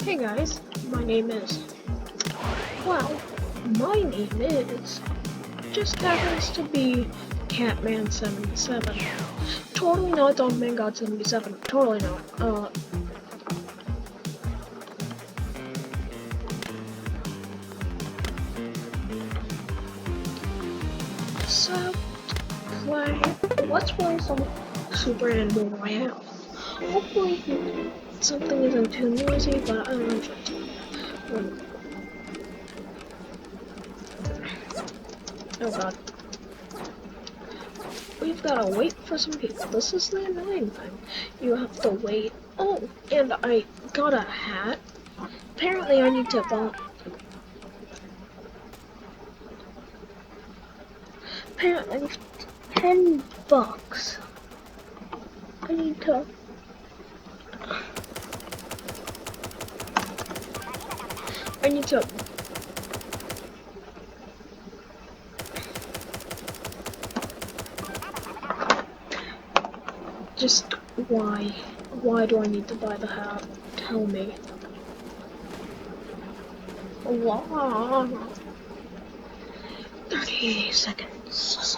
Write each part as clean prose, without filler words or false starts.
Hey guys, my name is, well, my name is, just happens to be Catman77. Totally not Dogman God 77, totally not. So, let's play some Super Animal Royale. Hopefully something isn't too noisy, but I don't know. Oh god. We've gotta wait for some people. This is the annoying thing. You have to wait. Oh, and I got a hat. Apparently I need to buy... Apparently $10. I need to... Just why? Why do I need to buy the hat? Tell me. Wow. 30 seconds.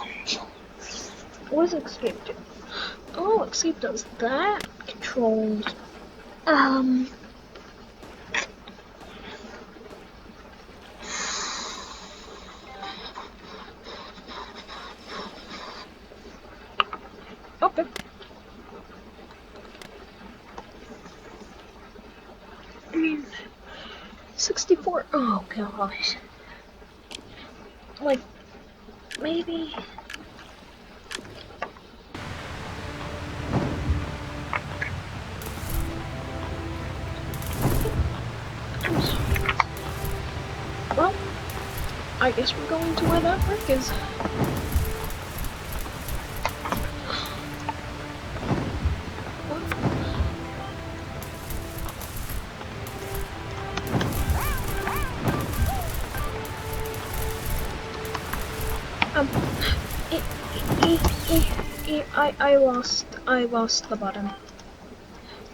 What does escape do? Oh, escape does that. Controls. Okay. I mean, 64. Oh gosh. Like, maybe. Well, I guess we're going to where that brick is. I lost the button.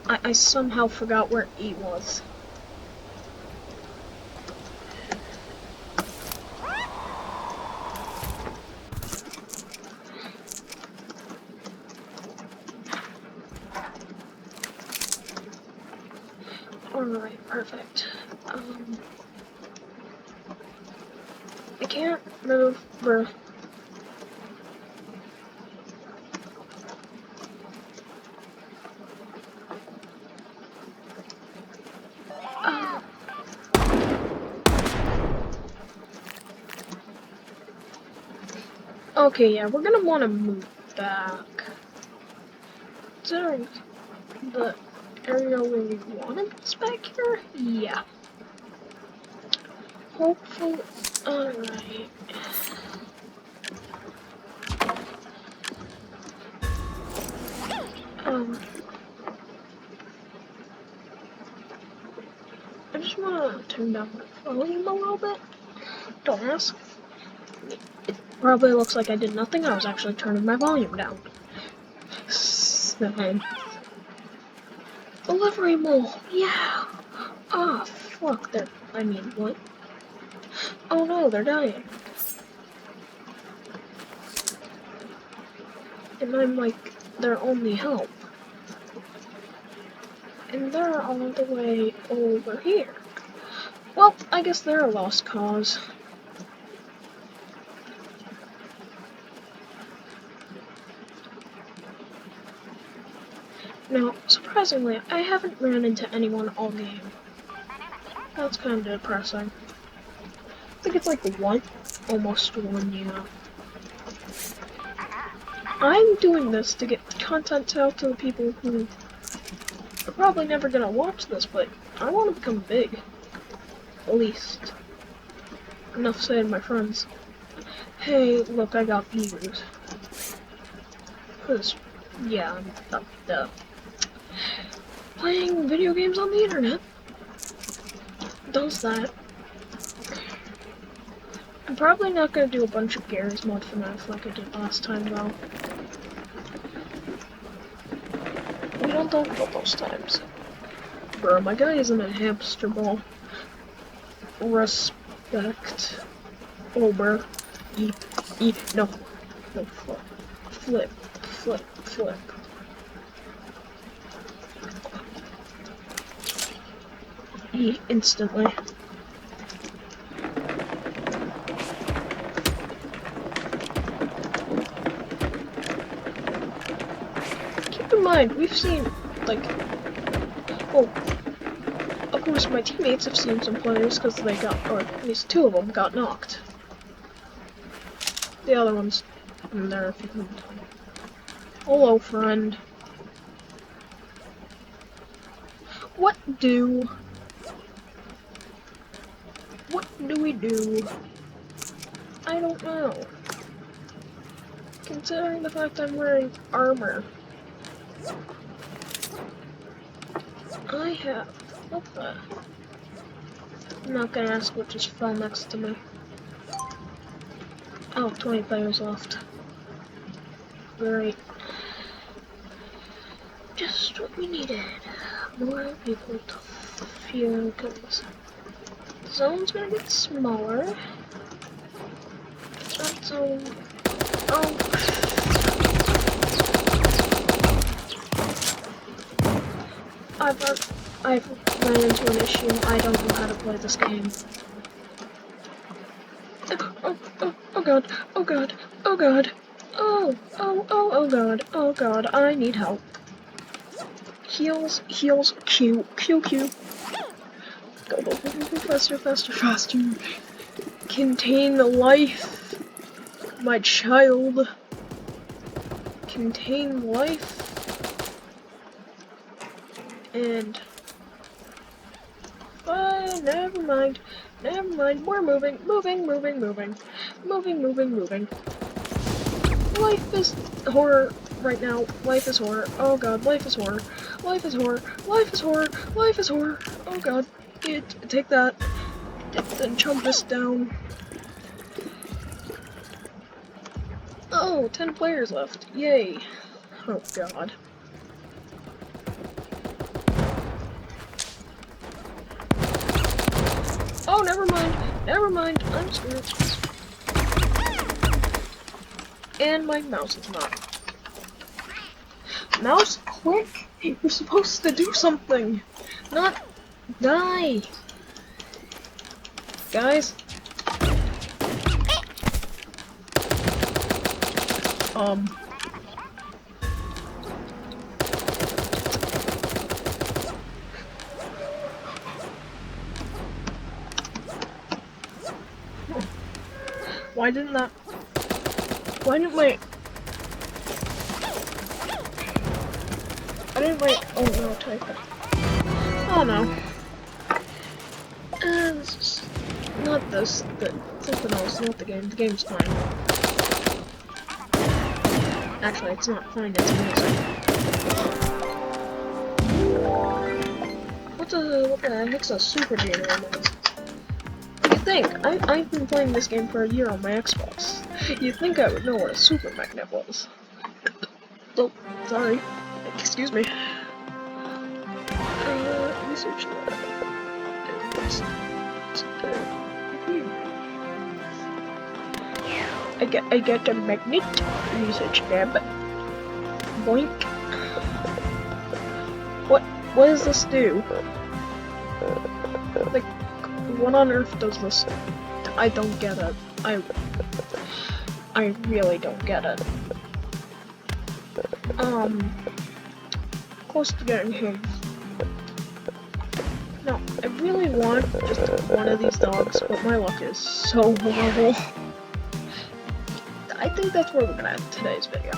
I somehow forgot where E was. Alright, perfect. I can't move the... Okay, yeah, we're gonna want to move back. Considering the area where we wanted this back here? Yeah. Hopefully, alright. I just want to turn down my volume a little bit. Don't ask. It probably looks like I did nothing. I was actually turning my volume down. Delivery mole. Yeah. Ah, fuck. I mean, what? Oh no, they're dying. And I'm like their only help. And they're all the way over here. Well, I guess they're a lost cause. Now, surprisingly, I haven't ran into anyone all game. That's kind of depressing. I think it's like almost one, yeah. I'm doing this to get content out to the people who are probably never gonna watch this, but I want to become big. At least. Enough said, my friends. Hey, look, I got views. Cause, yeah, I'm playing video games on the internet does that. I'm probably not gonna do a bunch of Gary's Mod FNAF like I did last time, though. We don't talk about those times. Bro, my guy isn't a hamster ball. Respect. Over. Eat. No. No, flip. Flip. Flip. Flip. Eat instantly. Keep in mind, we've seen, like, well, of course my teammates have seen some players because they got, or at least 2 of them got knocked. The other one's in there if you couldn't tell. Hello, friend. What do we do? I don't know. Considering the fact I'm wearing armor. I have... What the? I'm not gonna ask what just fell next to me. Oh, 20 players left. Great. Just what we needed. More people to feel kills. The zone's gonna get smaller. That zone... Oh. I've ran into an issue. I don't know how to play this game. Oh god, oh god, oh god. Oh god, oh god, I need help. Heals, Q. Go, faster. Contain the life. My child. Contain life. And never mind. We're moving. Life is horror right now. Life is horror. Oh god, life is horror. Oh god. Take that. Then chomp this down. Oh, 10 players left. Yay. Oh god. Oh, never mind. I'm screwed. And my mouse is not. Mouse, click! You're supposed to do something! Not die! Guys? Why didn't my... Oh no, type it. Oh no. This is not this, something else, not the game. The game's fine. Actually, it's not fine, it's amazing. What the heck's a super gamer on this? You think, I've been playing this game for a year on my Xbox. You'd think I would know what a super magnet was. Oh, sorry. Excuse me. Research lab. I get a magnet. Research lab. Boink. What does this do? Like, what on earth does this? I don't get it. I really don't get it. Close to getting him. No, I really want just one of these dogs, but my luck is so horrible. I think that's where we're gonna end today's video.